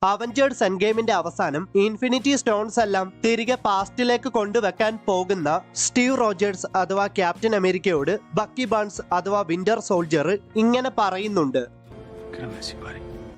Avengers end ഗെയിമിന്റെ അവസാനം infinity stones എല്ലാം തിരികെ പാസ്റ്റിലേക്ക് കൊണ്ടുവെക്കാൻ പോകുന്ന സ്റ്റീവ് റോജേഴ്സ് അഥവാ ക്യാപ്റ്റൻ അമേരിക്കയോട് ബക്കി ബാൺസ് അഥവാ വിന്റർ സോൾജർ ഇങ്ങനെ പറയുന്നുണ്ട്.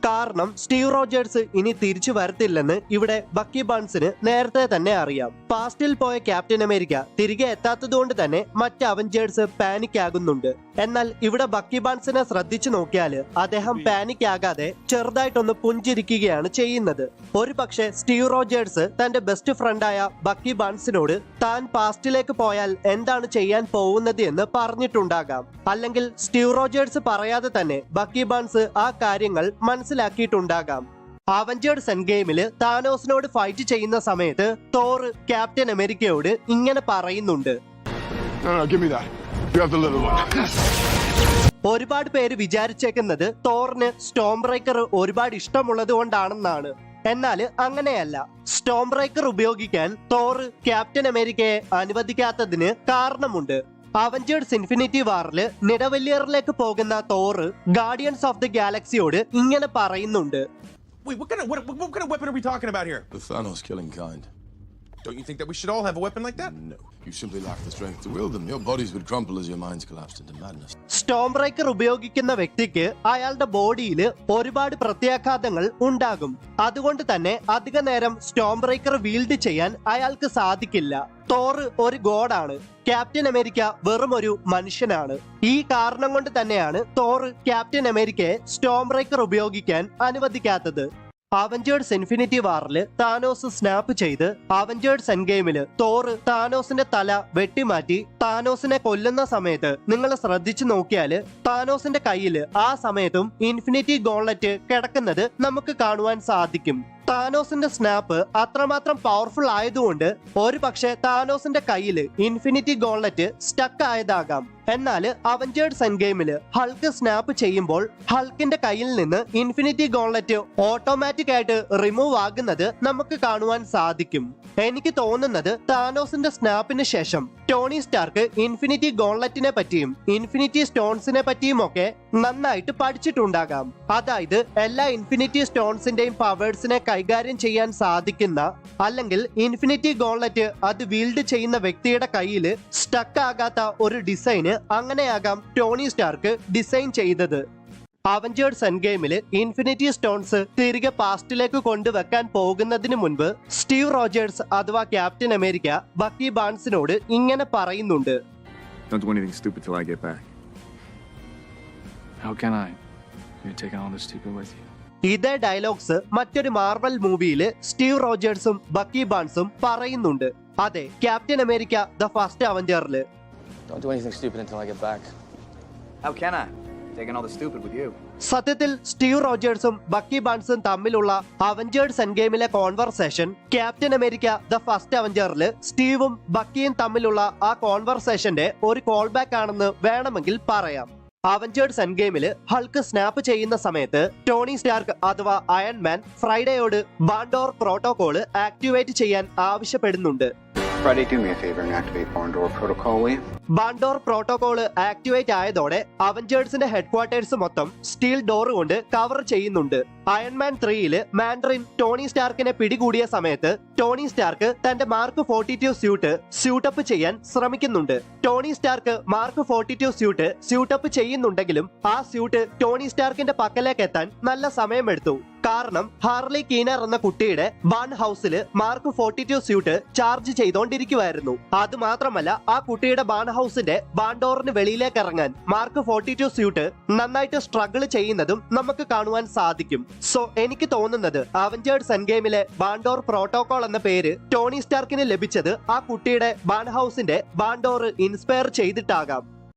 കാരണം സ്റ്റീവ് റോജേഴ്സ് ഇനി തിരിച്ചു വരത്തില്ലെന്ന് ഇവിടെ ബക്കി ബാൺസിന് നേരത്തെ തന്നെ അറിയാം. പാസ്റ്റിൽ പോയ ക്യാപ്റ്റൻ അമേരിക്ക തിരികെ എത്താത്തതുകൊണ്ട് തന്നെ മറ്റ് അവഞ്ചേഴ്സ് പാനിക് ആകുന്നുണ്ട്. എന്നാൽ ഇവിടെ ബക്കി ബാൺസിനെ ശ്രദ്ധിച്ചു നോക്കിയാൽ അദ്ദേഹം പാനിക് ആകാതെ ചെറുതായിട്ടൊന്ന് പുഞ്ചിരിക്കുകയാണ് ചെയ്യുന്നത്. ഒരു പക്ഷേ സ്റ്റീവ് റോജേഴ്സ് തന്റെ ബെസ്റ്റ് ഫ്രണ്ടായ ബക്കി ബാൺസിനോട് താൻ പാസ്റ്റിലേക്ക് പോയാൽ എന്താണ് ചെയ്യാൻ പോകുന്നത് എന്ന് പറഞ്ഞിട്ടുണ്ടാകാം. അല്ലെങ്കിൽ സ്റ്റീവ് റോജേഴ്സ് പറയാതെ തന്നെ ബക്കി ബാൺസ് ആ കാര്യങ്ങൾ മനസ്സിലാക്കിയിട്ടുണ്ടാകാം. അവഞ്ചേഴ്സ് എൻഡ് ഗെയിമിൽ താനോസിനോട് ഫൈറ്റ് ചെയ്യുന്ന സമയത്ത് തോർ ക്യാപ്റ്റൻ അമേരിക്കയോട് ഇങ്ങനെ പറയുന്നുണ്ട്. ഒരുപാട് പേര് വിചാരിച്ചേക്കുന്നത് തോറിന് സ്റ്റോം ബ്രേക്കർ ഒരുപാട് ഇഷ്ടമുള്ളത് കൊണ്ടാണെന്നാണ്. എന്നാൽ അങ്ങനെയല്ല. സ്റ്റോം ബ്രേക്കർ ഉപയോഗിക്കാൻ തോർ ക്യാപ്റ്റൻ അമേരിക്കയെ അനുവദിക്കാത്തതിന് കാരണമുണ്ട്. അവഞ്ചേഴ്സ് ഇൻഫിനിറ്റി വാറില് നിഡവല്ലിയറിലേക്ക് പോകുന്ന തോർ ഗാർഡിയൻസ് ഓഫ് ദി ഗാലക്സിയോട് ഇങ്ങനെ പറയുന്നുണ്ട്. Wait, what kind of weapon are we talking about here? The Thanos killing kind. Don't you think that we should all have a weapon like that? No. You simply lack the strength to wield them. Your bodies would crumple as your minds collapsed into madness. Storm breaker ഉപയോഗിക്കുന്ന വ്യക്തിക്ക് അയാളുടെ ബോഡിയിൽ ഒരുപാട് പ്രത്യാഘാതങ്ങൾ ഉണ്ടാകും. അതുകൊണ്ട് തന്നെ അധിക നേരം സ്റ്റോം ബ്രേക്കർ വീൽഡ് ചെയ്യാൻ അയാൾക്ക് സാധിക്കില്ല. തോർ ഒരു ഗോഡാണ്. ക്യാപ്റ്റൻ അമേരിക്ക വെറും ഒരു മനുഷ്യനാണ്. ഈ കാരണം കൊണ്ട് തന്നെയാണ് തോർ ക്യാപ്റ്റൻ അമേരിക്കയെ സ്റ്റോം ബ്രേക്കർ ഉപയോഗിക്കാൻ അനുവദിക്കാത്തത്. അവഞ്ചേഴ്സ് ഇൻഫിനിറ്റി വാറില് താനോസ് സ്നാപ്പ് ചെയ്ത് അവഞ്ചേഴ്സ് എൻഡ് ഗെയിമില് തോർ താനോസിന്റെ തല വെട്ടിമാറ്റി താനോസിനെ കൊല്ലുന്ന സമയത്ത് നിങ്ങൾ ശ്രദ്ധിച്ചു നോക്കിയാല് താനോസിന്റെ കയ്യില് ആ സമയത്തും ഇൻഫിനിറ്റി ഗോൺലെറ്റ് കിടക്കുന്നത് നമുക്ക് കാണുവാൻ സാധിക്കും. താനോസിന്റെ സ്നാപ്പ് അത്രമാത്രം പവർഫുൾ ആയതുകൊണ്ട് ഒരു പക്ഷേ താനോസിന്റെ കയ്യില് ഇൻഫിനിറ്റി ഗോൺലെറ്റ് സ്റ്റക്ക് ആയതാകാം. എന്നാൽ അവഞ്ചേഴ്സ് എൻഡ് ഗെയിമില് ഹൾക്ക് സ്നാപ്പ് ചെയ്യുമ്പോൾ ഹൾക്കിന്റെ കയ്യിൽ നിന്ന് ഇൻഫിനിറ്റി ഗോൺലെറ്റ് ഓട്ടോമാറ്റിക് ആയിട്ട് റിമൂവ് ആകുന്നത് നമുക്ക് കാണുവാൻ സാധിക്കും. എനിക്ക് തോന്നുന്നത് താനോസിന്റെ സ്നാപ്പിന് ശേഷം ടോണി സ്റ്റാർക്ക് ഇൻഫിനിറ്റി ഗോൺലെറ്റിനെ പറ്റിയും ഇൻഫിനിറ്റി സ്റ്റോൺസിനെ പറ്റിയും ഒക്കെ നന്നായിട്ട് പഠിച്ചിട്ടുണ്ടാകാം. അതായത് എല്ലാ ഇൻഫിനിറ്റി സ്റ്റോൺസിന്റെയും പവേഴ്സിനെ കൈകാര്യം ചെയ്യാൻ സാധിക്കുന്ന അല്ലെങ്കിൽ ഇൻഫിനിറ്റി ഗോൺലെറ്റ് അത് വീൽഡ് ചെയ്യുന്ന വ്യക്തിയുടെ കയ്യിൽ സ്റ്റക്ക് ആകാത്ത ഒരു ഡിസൈന് അങ്ങനെയാകാം ടോണി സ്റ്റാർക്ക് ഡിസൈൻ ചെയ്തത്. അവഞ്ചേഴ്സ് എൻഡ് ഗെയിമില് ഇൻഫിനിറ്റി സ്റ്റോൺസ് തിരികെ പാസ്റ്റിലേക്ക് കൊണ്ടുവെക്കാൻ പോകുന്നതിന് മുൻപ് സ്റ്റീവ് റോജേഴ്സ് അഥവാ ക്യാപ്റ്റൻ അമേരിക്ക ബക്കി ബാൺസിനോട് ഇങ്ങനെ പറയുന്നുണ്ട്. Don't do anything stupid till I get back. How can I? You're taking all this stupid with you. ഇതേ ഡയലോഗ്സ് മറ്റൊരു മാർവൽ മൂവിയില് സ്റ്റീവ് റോജേഴ്സും ബക്കി ബാൺസും പറയുന്നുണ്ട്. അതെ, ക്യാപ്റ്റൻ അമേരിക്ക ദ ഫസ്റ്റ് അവഞ്ചറില്. Don't do anything stupid until I get back. How can I? Taking all the stupid with you. സത്യത്തിൽ Steve റോജേഴ്സും ബക്കി ബാൺസും തമ്മിലുള്ള അവഞ്ചേഴ്സ് എൻഡ് ഗെയിമിലെ conversation Captain America the First അവഞ്ചറിൽ സ്റ്റീവും ബക്കിയും തമ്മിലുള്ള ആ കോൺവെർസേഷന്റെ ഒരു കോൾ ബാക്ക് ആണെന്ന് വേണമെങ്കിൽ പറയാം. അവഞ്ചേഴ്സ് എൻഡ് ഗെയിമില് ഹൾക്ക് സ്നാപ്പ് ചെയ്യുന്ന സമയത്ത് ടോണി സ്റ്റാർക്ക് അഥവാ അയൺമാൻ ഫ്രൈഡേയോട് ബാൻഡോർ പ്രോട്ടോകോള് ആക്ടിവേറ്റ് ചെയ്യാൻ ആവശ്യപ്പെടുന്നുണ്ട്. Friday, do me a favor and activate Barndor Protocol, will you? Barn Door protocol activate ആയതോടെ അവഞ്ചേഴ്സിന്റെ ഹെഡ്ക്വാർട്ടേഴ്സ് മൊത്തം സ്റ്റീൽ ഡോർ കൊണ്ട് കവർ ചെയ്യുന്നുണ്ട്. അയൺമാൻ 3യില് മാൻഡറിൻ ടോണി സ്റ്റാർക്കിനെ പിടികൂടിയ സമയത്ത് ടോണി സ്റ്റാർക്ക് തന്റെ മാർക്ക് 42 സ്യൂട്ടപ്പ് ചെയ്യാൻ ശ്രമിക്കുന്നുണ്ട്. ടോണി സ്റ്റാർക്ക് മാർക്ക് 42 സ്യൂട്ടപ്പ് ചെയ്യുന്നുണ്ടെങ്കിലും ആ സ്യൂട്ട് ടോണി സ്റ്റാർക്കിന്റെ പക്കലേക്ക് എത്താൻ നല്ല സമയമെടുത്തു. കാരണം ഹാർലി കീനർ എന്ന കുട്ടിയുടെ ബാൺ ഹൗസില് മാർക്ക് 42 സ്യൂട്ട് ചാർജ് ചെയ്തോണ്ടിരിക്കുവായിരുന്നു. അത് മാത്രമല്ല ആ കുട്ടിയുടെ ബാൺ ഹൗസിന്റെ ബാൻഡോറിന് വെളിയിലേക്ക് ഇറങ്ങാൻ മാർക്ക് 42 സ്യൂട്ട് നന്നായിട്ട് സ്ട്രഗിൾ ചെയ്യുന്നതും നമുക്ക് കാണുവാൻ സാധിക്കും. സോ എനിക്ക് തോന്നുന്നത് അവഞ്ചേഴ്സ് എൻഡ് ഗെയിമിലെ ബാൻഡോർ പ്രോട്ടോകോൾ എന്ന പേര് ടോണി സ്റ്റാർക്കിന് ലഭിച്ചത് ആ കുട്ടിയുടെ ബാൺ ഹൗസിന്റെ ബാൻഡോർ ഇൻസ്പയർ ചെയ്തിട്ടാകാം.